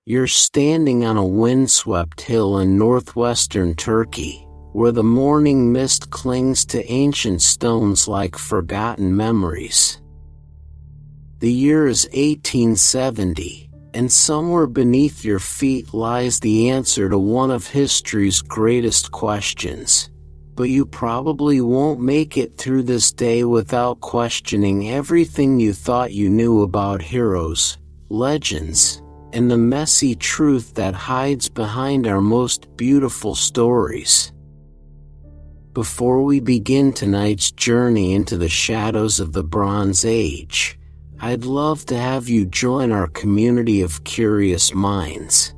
You're standing on a windswept hill in northwestern Turkey, where the morning mist clings to ancient stones like forgotten memories. The year is 1870, and somewhere beneath your feet lies the answer to one of history's greatest questions. But you probably won't make it through this day without questioning everything you thought you knew about heroes, legends, and the messy truth that hides behind our most beautiful stories. Before we begin tonight's journey into the shadows of the Bronze Age, I'd love to have you join our community of curious minds.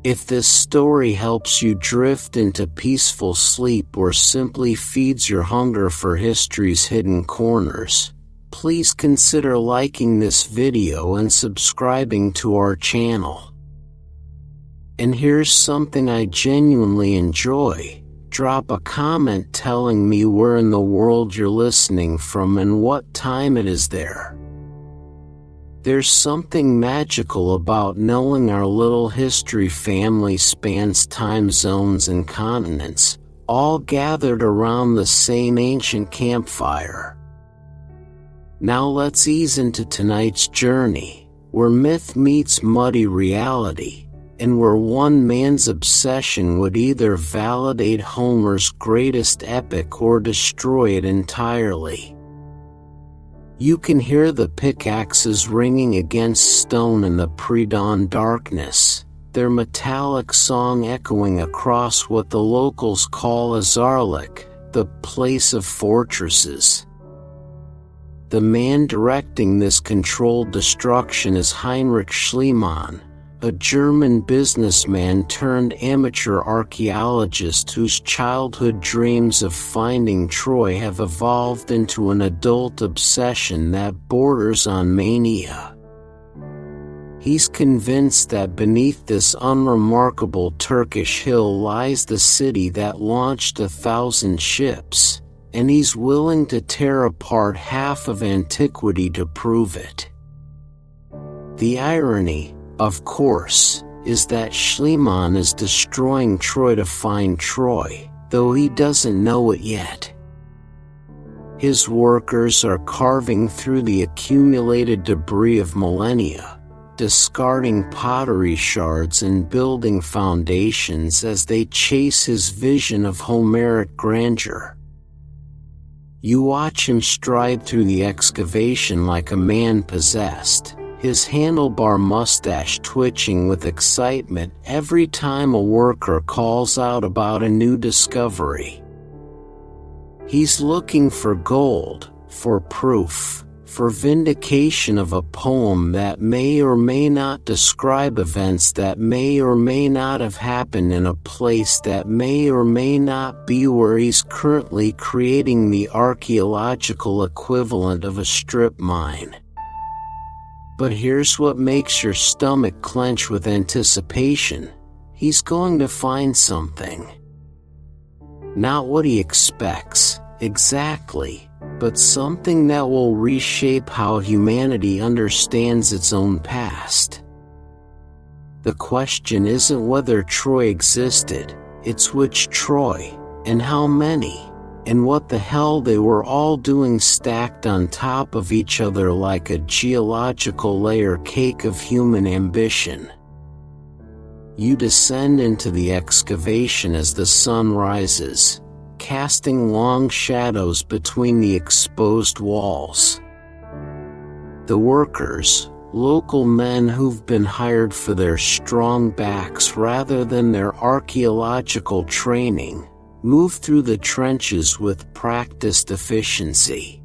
If this story helps you drift into peaceful sleep or simply feeds your hunger for history's hidden corners, please consider liking this video and subscribing to our channel. And here's something I genuinely enjoy. Drop a comment telling me where in the world you're listening from and what time it is there. There's something magical about knowing our little history family spans time zones and continents, all gathered around the same ancient campfire. Now let's ease into tonight's journey, where myth meets muddy reality, and where one man's obsession would either validate Homer's greatest epic or destroy it entirely. You can hear the pickaxes ringing against stone in the pre-dawn darkness, their metallic song echoing across what the locals call Azarlik, the place of fortresses. The man directing this controlled destruction is Heinrich Schliemann, a German businessman turned amateur archaeologist whose childhood dreams of finding Troy have evolved into an adult obsession that borders on mania. He's convinced that beneath this unremarkable Turkish hill lies the city that launched 1,000 ships, and he's willing to tear apart half of antiquity to prove it. The irony, of course, is that Schliemann is destroying Troy to find Troy, though he doesn't know it yet. His workers are carving through the accumulated debris of millennia, discarding pottery shards and building foundations as they chase his vision of Homeric grandeur. You watch him stride through the excavation like a man possessed, his handlebar mustache twitching with excitement every time a worker calls out about a new discovery. He's looking for gold, for proof, for vindication of a poem that may or may not describe events that may or may not have happened in a place that may or may not be where he's currently creating the archaeological equivalent of a strip mine. But here's what makes your stomach clench with anticipation. He's going to find something. Not what he expects, exactly, but something that will reshape how humanity understands its own past. The question isn't whether Troy existed, it's which Troy, and how many, and what the hell they were all doing stacked on top of each other like a geological layer cake of human ambition. You descend into the excavation as the sun rises, casting long shadows between the exposed walls. The workers, local men who've been hired for their strong backs rather than their archaeological training, move through the trenches with practiced efficiency.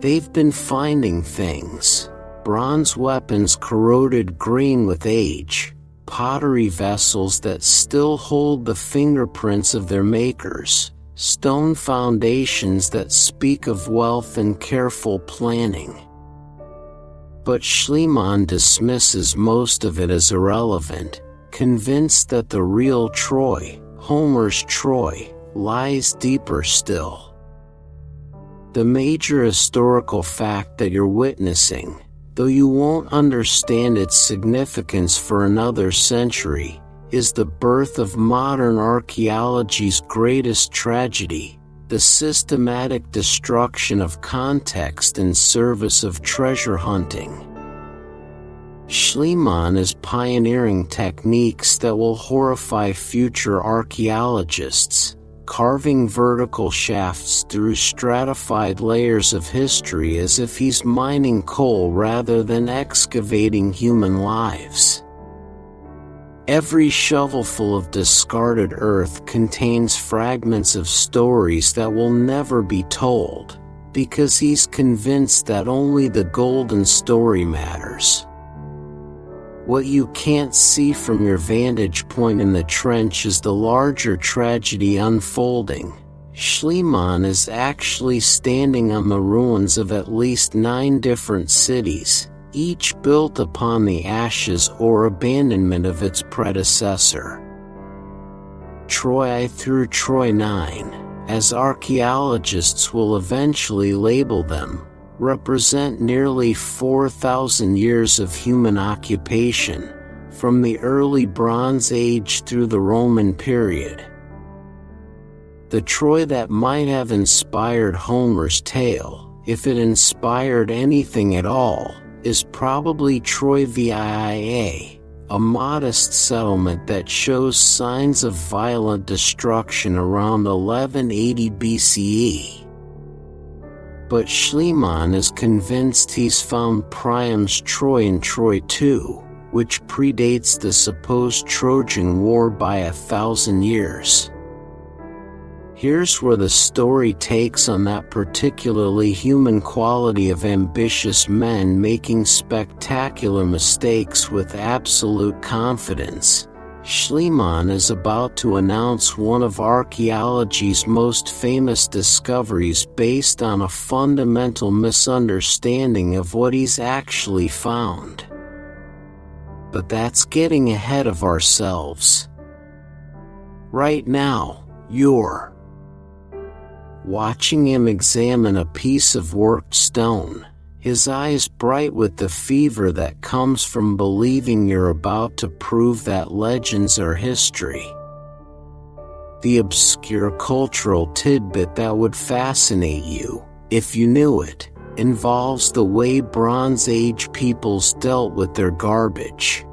They've been finding things: bronze weapons corroded green with age, pottery vessels that still hold the fingerprints of their makers, stone foundations that speak of wealth and careful planning. But Schliemann dismisses most of it as irrelevant, convinced that the real Troy, Homer's Troy, lies deeper still. The major historical fact that you're witnessing, though you won't understand its significance for another century, is the birth of modern archaeology's greatest tragedy, the systematic destruction of context in service of treasure hunting. Schliemann is pioneering techniques that will horrify future archaeologists, carving vertical shafts through stratified layers of history as if he's mining coal rather than excavating human lives. Every shovelful of discarded earth contains fragments of stories that will never be told, because he's convinced that only the golden story matters. What you can't see from your vantage point in the trench is the larger tragedy unfolding. Schliemann is actually standing on the ruins of at least 9 different cities, each built upon the ashes or abandonment of its predecessor. Troy I through Troy 9, as archaeologists will eventually label them, represent nearly 4,000 years of human occupation, from the early Bronze Age through the Roman period. The Troy that might have inspired Homer's tale, if it inspired anything at all, is probably Troy Via, a modest settlement that shows signs of violent destruction around 1180 BCE. But Schliemann is convinced he's found Priam's Troy in Troy II, which predates the supposed Trojan War by 1,000 years. Here's where the story takes on that particularly human quality of ambitious men making spectacular mistakes with absolute confidence. Schliemann is about to announce one of archaeology's most famous discoveries based on a fundamental misunderstanding of what he's actually found. But that's getting ahead of ourselves. Right now, you're watching him examine a piece of worked stone, his eyes bright with the fever that comes from believing you're about to prove that legends are history. The obscure cultural tidbit that would fascinate you, if you knew it, involves the way Bronze Age peoples dealt with their garbage.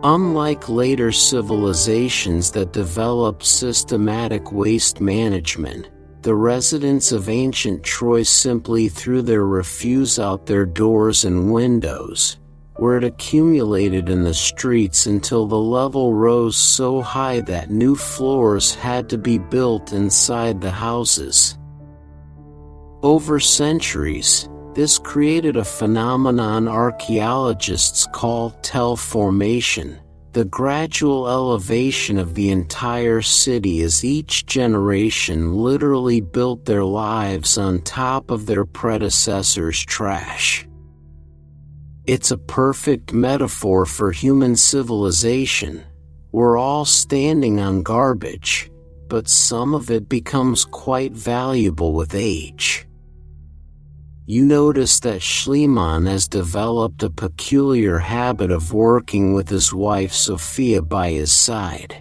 Unlike later civilizations that developed systematic waste management, the residents of ancient Troy simply threw their refuse out their doors and windows, where it accumulated in the streets until the level rose so high that new floors had to be built inside the houses. Over centuries, this created a phenomenon archaeologists call tell formation, the gradual elevation of the entire city as each generation literally built their lives on top of their predecessors' trash. It's a perfect metaphor for human civilization. We're all standing on garbage, but some of it becomes quite valuable with age. You notice that Schliemann has developed a peculiar habit of working with his wife Sophia by his side.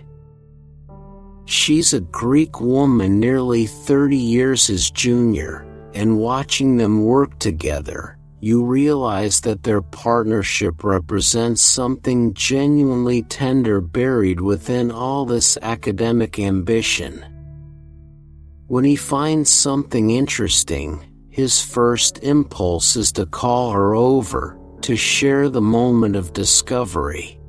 She's a Greek woman nearly 30 years his junior, and watching them work together, you realize that their partnership represents something genuinely tender buried within all this academic ambition. When he finds something interesting, his first impulse is to call her over, to share the moment of discovery.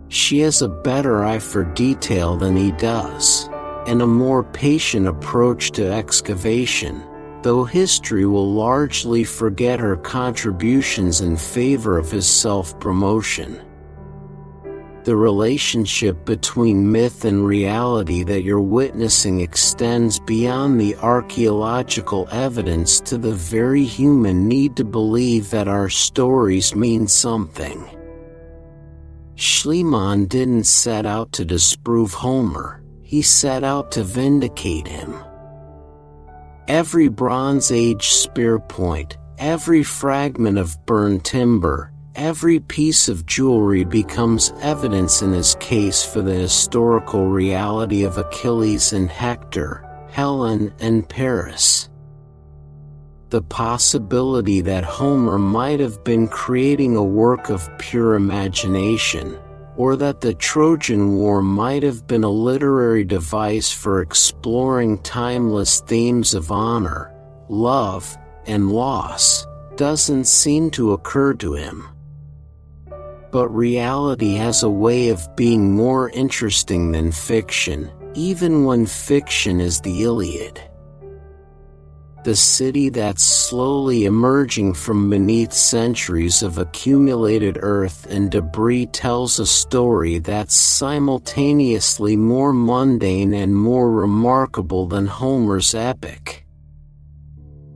She has a better eye for detail than he does, and a more patient approach to excavation, though history will largely forget her contributions in favor of his self-promotion. The relationship between myth and reality that you're witnessing extends beyond the archaeological evidence to the very human need to believe that our stories mean something. Schliemann didn't set out to disprove Homer, he set out to vindicate him. Every Bronze Age spear point, Every fragment of burned timber, every piece of jewelry becomes evidence in his case for the historical reality of Achilles and Hector, Helen and Paris. The possibility that Homer might have been creating a work of pure imagination, or that the Trojan War might have been a literary device for exploring timeless themes of honor, love, and loss, doesn't seem to occur to him. But reality has a way of being more interesting than fiction, even when fiction is the Iliad. The city that's slowly emerging from beneath centuries of accumulated earth and debris tells a story that's simultaneously more mundane and more remarkable than Homer's epic.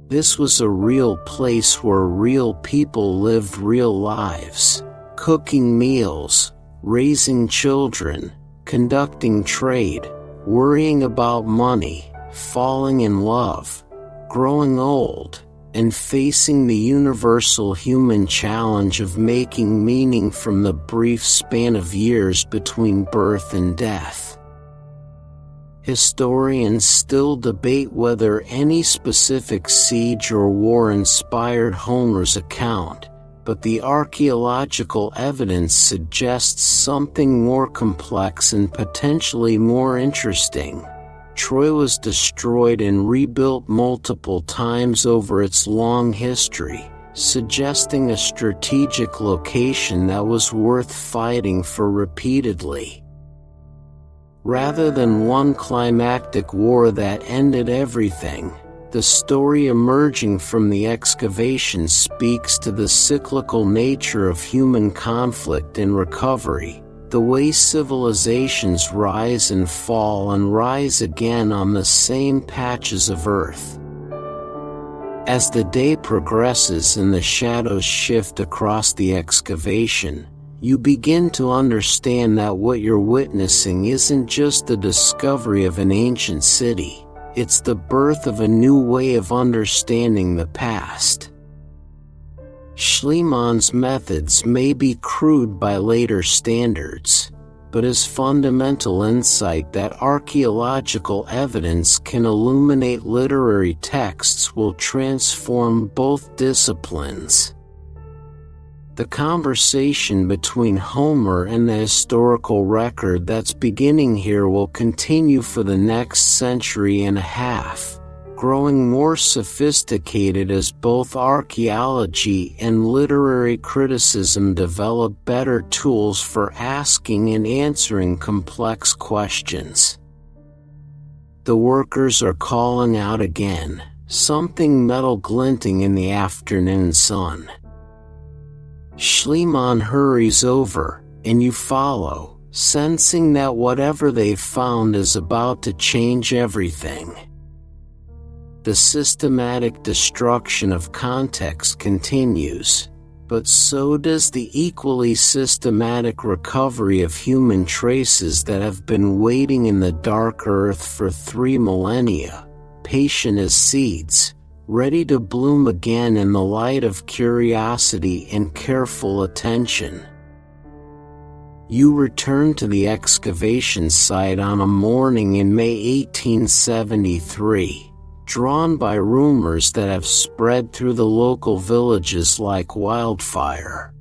This was a real place where real people lived real lives, cooking meals, raising children, conducting trade, worrying about money, falling in love, growing old, and facing the universal human challenge of making meaning from the brief span of years between birth and death. Historians still debate whether any specific siege or war inspired Homer's account, but the archaeological evidence suggests something more complex and potentially more interesting. Troy was destroyed and rebuilt multiple times over its long history, suggesting a strategic location that was worth fighting for repeatedly. Rather than one climactic war that ended everything, the story emerging from the excavation speaks to the cyclical nature of human conflict and recovery, the way civilizations rise and fall and rise again on the same patches of earth. As the day progresses and the shadows shift across the excavation, you begin to understand that what you're witnessing isn't just the discovery of an ancient city, it's the birth of a new way of understanding the past. Schliemann's methods may be crude by later standards, but his fundamental insight that archaeological evidence can illuminate literary texts will transform both disciplines. The conversation between Homer and the historical record that's beginning here will continue for the next century and a half, growing more sophisticated as both archaeology and literary criticism develop better tools for asking and answering complex questions. The workers are calling out again, something metal glinting in the afternoon sun. Schliemann hurries over, and you follow, sensing that whatever they've found is about to change everything. The systematic destruction of context continues, but so does the equally systematic recovery of human traces that have been waiting in the dark earth for 3 millennia, patient as seeds, ready to bloom again in the light of curiosity and careful attention. You return to the excavation site on a morning in May 1873. Drawn by rumors that have spread through the local villages like wildfire.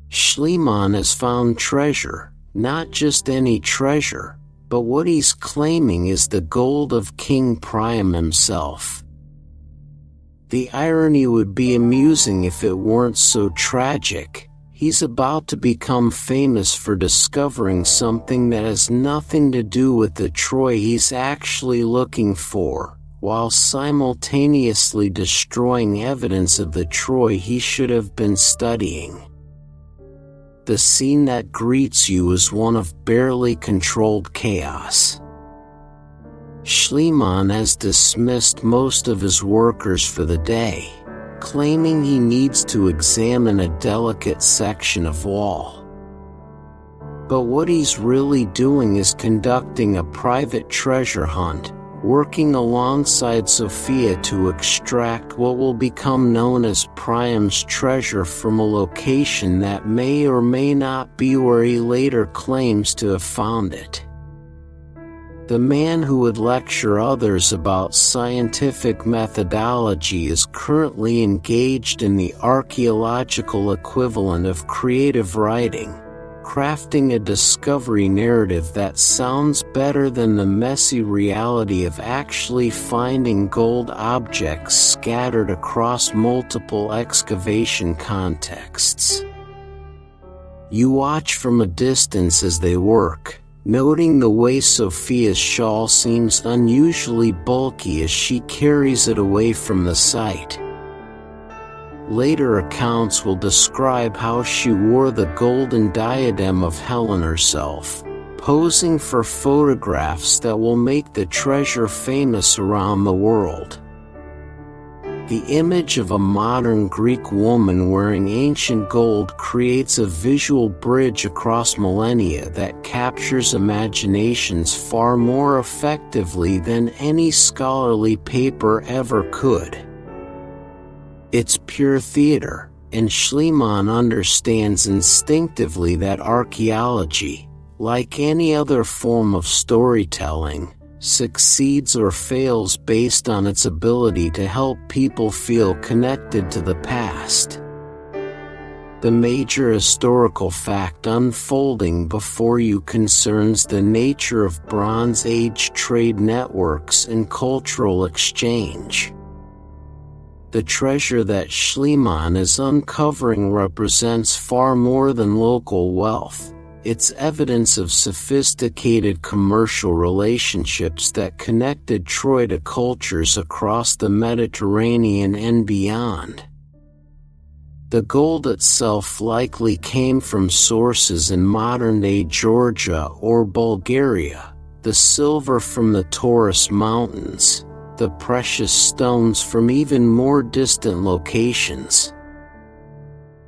Schliemann has found treasure, not just any treasure, but what he's claiming is the gold of King Priam himself. The irony would be amusing if it weren't so tragic. He's about to become famous for discovering something that has nothing to do with the Troy he's actually looking for, while simultaneously destroying evidence of the Troy he should have been studying. The scene that greets you is one of barely controlled chaos. Schliemann has dismissed most of his workers for the day, claiming he needs to examine a delicate section of wall. But what he's really doing is conducting a private treasure hunt, working alongside Sophia to extract what will become known as Priam's treasure from a location that may or may not be where he later claims to have found it. The man who would lecture others about scientific methodology is currently engaged in the archaeological equivalent of creative writing, crafting a discovery narrative that sounds better than the messy reality of actually finding gold objects scattered across multiple excavation contexts. You watch from a distance as they work, noting the way Sophia's shawl seems unusually bulky as she carries it away from the site. Later accounts will describe how she wore the golden diadem of Helen herself, posing for photographs that will make the treasure famous around the world. The image of a modern Greek woman wearing ancient gold creates a visual bridge across millennia that captures imaginations far more effectively than any scholarly paper ever could. It's pure theater, and Schliemann understands instinctively that archaeology, like any other form of storytelling, succeeds or fails based on its ability to help people feel connected to the past. The major historical fact unfolding before you concerns the nature of Bronze Age trade networks and cultural exchange. The treasure that Schliemann is uncovering represents far more than local wealth. It's evidence of sophisticated commercial relationships that connected Troy to cultures across the Mediterranean and beyond. The gold itself likely came from sources in modern-day Georgia or Bulgaria, the silver from the Taurus Mountains, the precious stones from even more distant locations.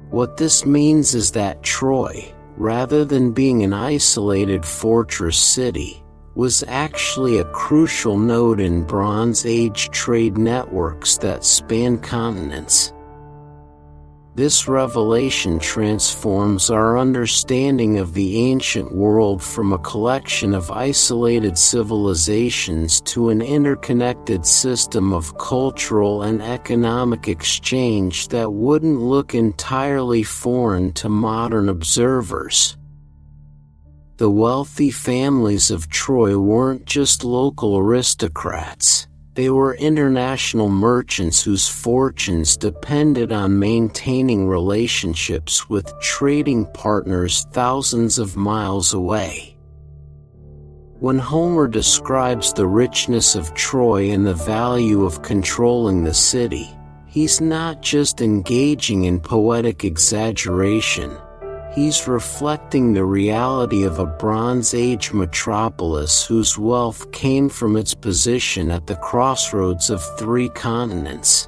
What this means is that Troy, rather than being an isolated fortress city, was actually a crucial node in Bronze Age trade networks that span continents. This revelation transforms our understanding of the ancient world from a collection of isolated civilizations to an interconnected system of cultural and economic exchange that wouldn't look entirely foreign to modern observers. The wealthy families of Troy weren't just local aristocrats. They were international merchants whose fortunes depended on maintaining relationships with trading partners thousands of miles away. When Homer describes the richness of Troy and the value of controlling the city, he's not just engaging in poetic exaggeration. He's reflecting the reality of a Bronze Age metropolis whose wealth came from its position at the crossroads of 3 continents.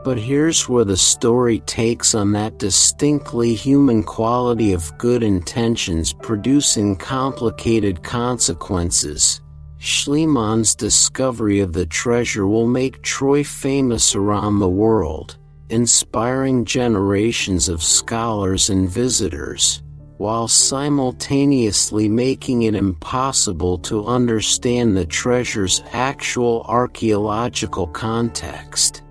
But here's where the story takes on that distinctly human quality of good intentions producing complicated consequences. Schliemann's discovery of the treasure will make Troy famous around the world, inspiring generations of scholars and visitors, while simultaneously making it impossible to understand the treasure's actual archaeological context.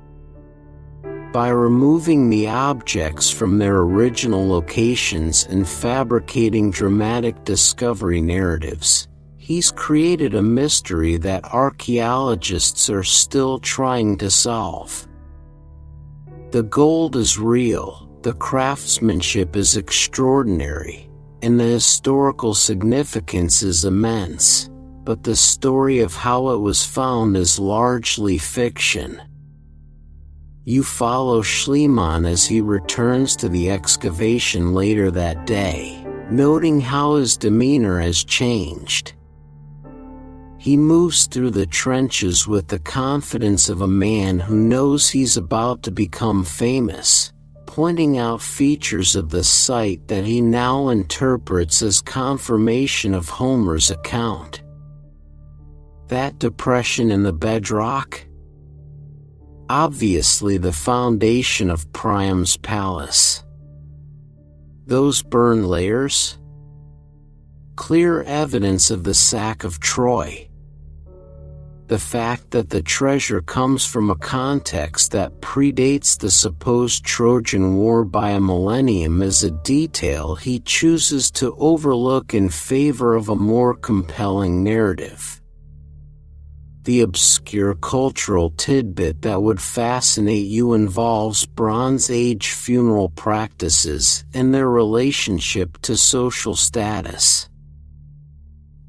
By removing the objects from their original locations and fabricating dramatic discovery narratives, he's created a mystery that archaeologists are still trying to solve. The gold is real, the craftsmanship is extraordinary, and the historical significance is immense, but the story of how it was found is largely fiction. You follow Schliemann as he returns to the excavation later that day, noting how his demeanor has changed. He moves through the trenches with the confidence of a man who knows he's about to become famous, pointing out features of the site that he now interprets as confirmation of Homer's account. That depression in the bedrock? Obviously the foundation of Priam's palace. Those burn layers? Clear evidence of the sack of Troy. The fact that the treasure comes from a context that predates the supposed Trojan War by a millennium is a detail he chooses to overlook in favor of a more compelling narrative. The obscure cultural tidbit that would fascinate you involves Bronze Age funeral practices and their relationship to social status.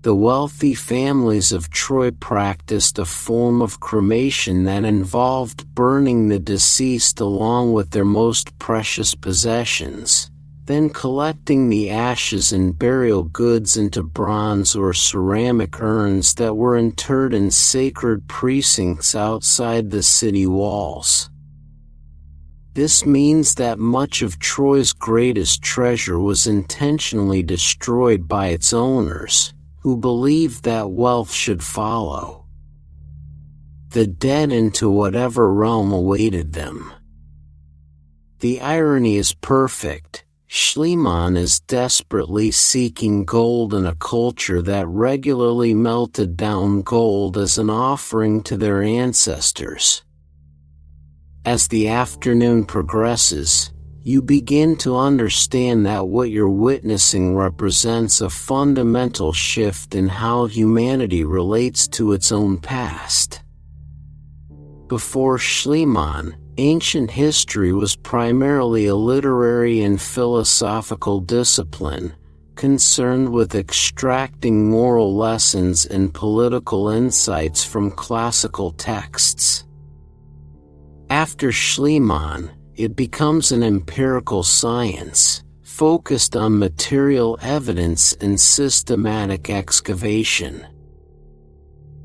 The wealthy families of Troy practiced a form of cremation that involved burning the deceased along with their most precious possessions, then collecting the ashes and burial goods into bronze or ceramic urns that were interred in sacred precincts outside the city walls. This means that much of Troy's greatest treasure was intentionally destroyed by its owners, who believed that wealth should follow the dead into whatever realm awaited them. The irony is perfect. Schliemann is desperately seeking gold in a culture that regularly melted down gold as an offering to their ancestors. As the afternoon progresses, you begin to understand that what you're witnessing represents a fundamental shift in how humanity relates to its own past. Before Schliemann, ancient history was primarily a literary and philosophical discipline, concerned with extracting moral lessons and political insights from classical texts. After Schliemann, it becomes an empirical science, focused on material evidence and systematic excavation.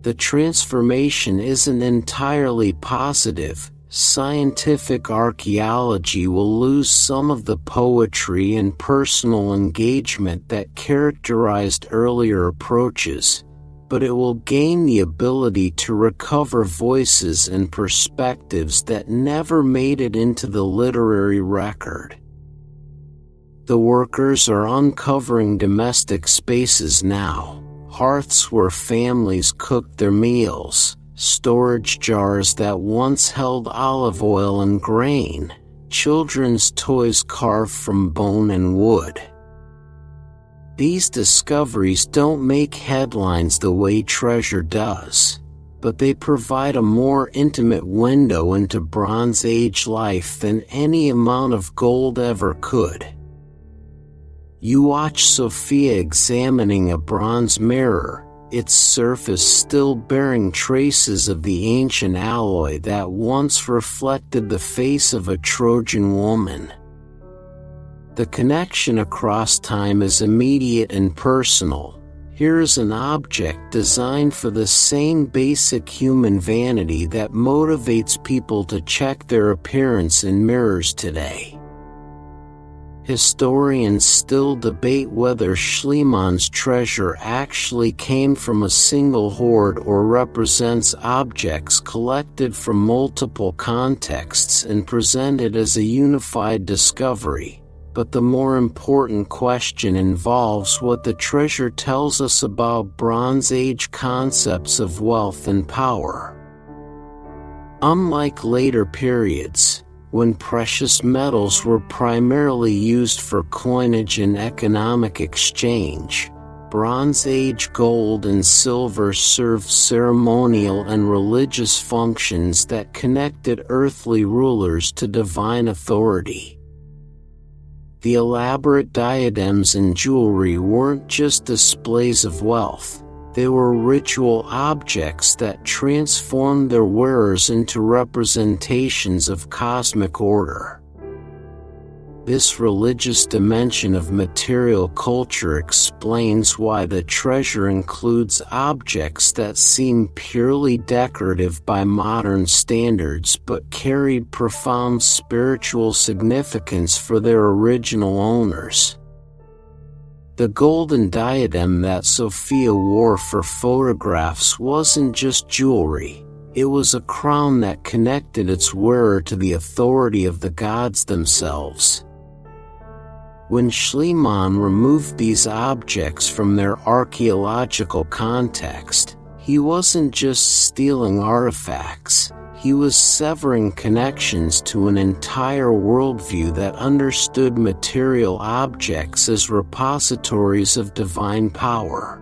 The transformation isn't entirely positive. Scientific archaeology will lose some of the poetry and personal engagement that characterized earlier approaches, but it will gain the ability to recover voices and perspectives that never made it into the literary record. The workers are uncovering domestic spaces now, hearths where families cooked their meals, storage jars that once held olive oil and grain, children's toys carved from bone and wood. These discoveries don't make headlines the way treasure does, but they provide a more intimate window into Bronze Age life than any amount of gold ever could. You watch Sophia examining a bronze mirror, its surface still bearing traces of the ancient alloy that once reflected the face of a Trojan woman. The connection across time is immediate and personal. Here's an object designed for the same basic human vanity that motivates people to check their appearance in mirrors today. Historians still debate whether Schliemann's treasure actually came from a single hoard or represents objects collected from multiple contexts and presented as a unified discovery, but the more important question involves what the treasure tells us about Bronze Age concepts of wealth and power. Unlike later periods, when precious metals were primarily used for coinage and economic exchange, Bronze Age gold and silver served ceremonial and religious functions that connected earthly rulers to divine authority. The elaborate diadems and jewelry weren't just displays of wealth. They were ritual objects that transformed their wearers into representations of cosmic order. This religious dimension of material culture explains why the treasure includes objects that seem purely decorative by modern standards but carried profound spiritual significance for their original owners. The golden diadem that Sophia wore for photographs wasn't just jewelry, it was a crown that connected its wearer to the authority of the gods themselves. When Schliemann removed these objects from their archaeological context, he wasn't just stealing artifacts, he was severing connections to an entire worldview that understood material objects as repositories of divine power.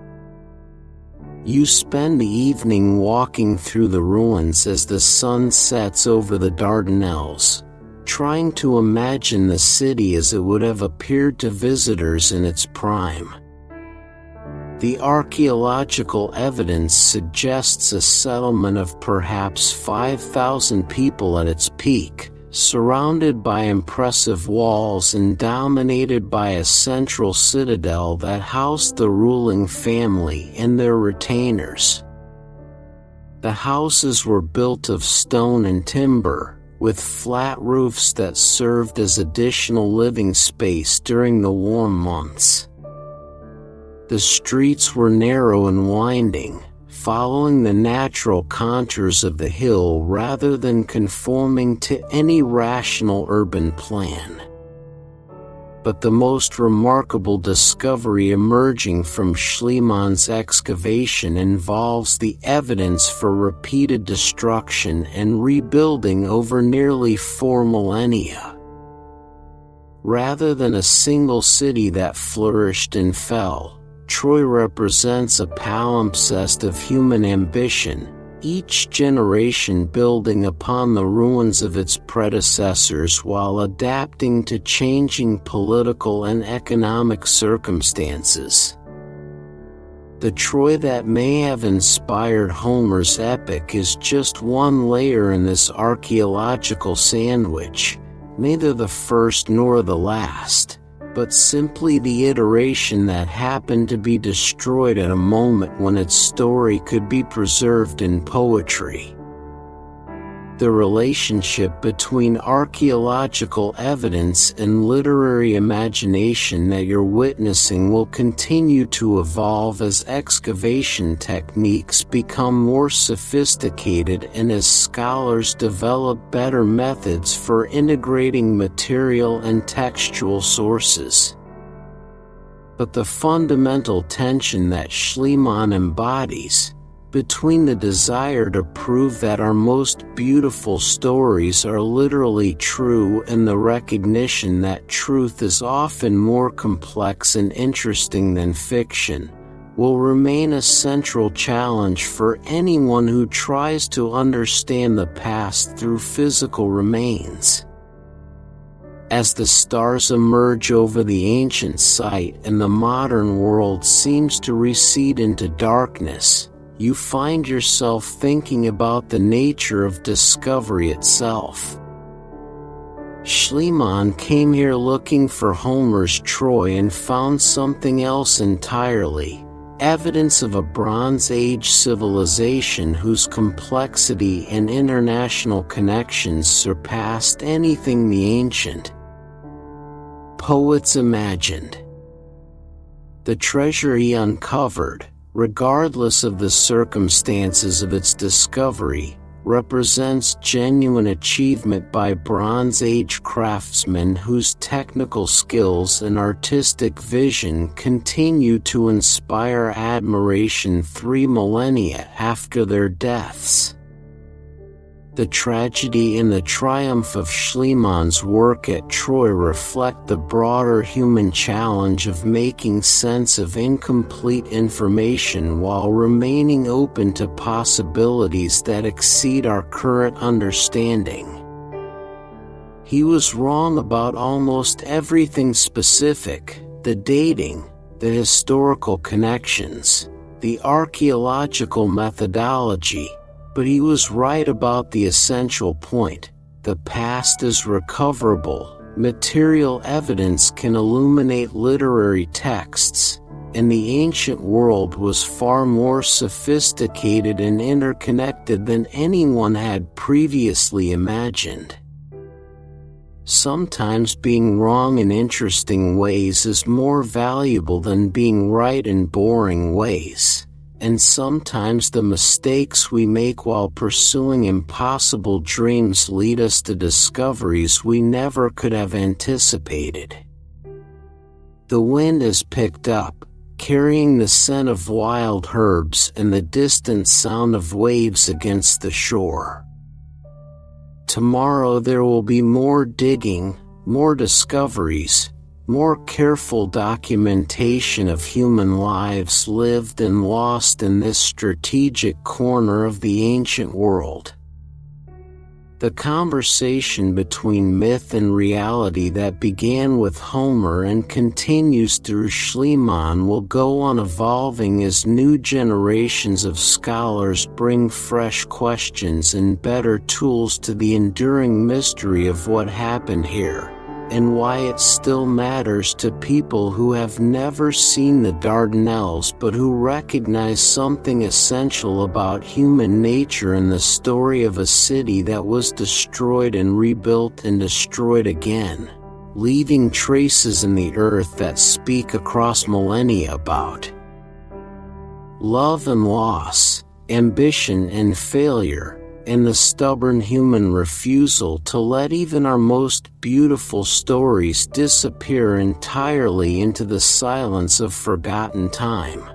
You spend the evening walking through the ruins as the sun sets over the Dardanelles, trying to imagine the city as it would have appeared to visitors in its prime. The archaeological evidence suggests a settlement of perhaps 5,000 people at its peak, surrounded by impressive walls and dominated by a central citadel that housed the ruling family and their retainers. The houses were built of stone and timber, with flat roofs that served as additional living space during the warm months. The streets were narrow and winding, following the natural contours of the hill rather than conforming to any rational urban plan. But the most remarkable discovery emerging from Schliemann's excavation involves the evidence for repeated destruction and rebuilding over nearly 4 millennia. Rather than a single city that flourished and fell, Troy represents a palimpsest of human ambition, each generation building upon the ruins of its predecessors while adapting to changing political and economic circumstances. The Troy that may have inspired Homer's epic is just one layer in this archaeological sandwich, neither the first nor the last, but simply the iteration that happened to be destroyed at a moment when its story could be preserved in poetry. The relationship between archaeological evidence and literary imagination that you're witnessing will continue to evolve as excavation techniques become more sophisticated and as scholars develop better methods for integrating material and textual sources. But the fundamental tension that Schliemann embodies, between the desire to prove that our most beautiful stories are literally true and the recognition that truth is often more complex and interesting than fiction, will remain a central challenge for anyone who tries to understand the past through physical remains. As the stars emerge over the ancient site and the modern world seems to recede into darkness, you find yourself thinking about the nature of discovery itself. Schliemann came here looking for Homer's Troy and found something else entirely, evidence of a Bronze Age civilization whose complexity and international connections surpassed anything the ancient poets imagined. The treasure he uncovered, regardless of the circumstances of its discovery, represents genuine achievement by Bronze Age craftsmen whose technical skills and artistic vision continue to inspire admiration 3 millennia after their deaths. The tragedy and the triumph of Schliemann's work at Troy reflect the broader human challenge of making sense of incomplete information while remaining open to possibilities that exceed our current understanding. He was wrong about almost everything specific: the dating, the historical connections, the archaeological methodology, but he was right about the essential point: the past is recoverable, material evidence can illuminate literary texts, and the ancient world was far more sophisticated and interconnected than anyone had previously imagined. Sometimes being wrong in interesting ways is more valuable than being right in boring ways, and sometimes the mistakes we make while pursuing impossible dreams lead us to discoveries we never could have anticipated. The wind is picked up, carrying the scent of wild herbs and the distant sound of waves against the shore. Tomorrow there will be more digging, more discoveries, more careful documentation of human lives lived and lost in this strategic corner of the ancient world. The conversation between myth and reality that began with Homer and continues through Schliemann will go on evolving as new generations of scholars bring fresh questions and better tools to the enduring mystery of what happened here, and why it still matters to people who have never seen the Dardanelles but who recognize something essential about human nature in the story of a city that was destroyed and rebuilt and destroyed again, leaving traces in the earth that speak across millennia about love and loss, ambition and failure, and the stubborn human refusal to let even our most beautiful stories disappear entirely into the silence of forgotten time.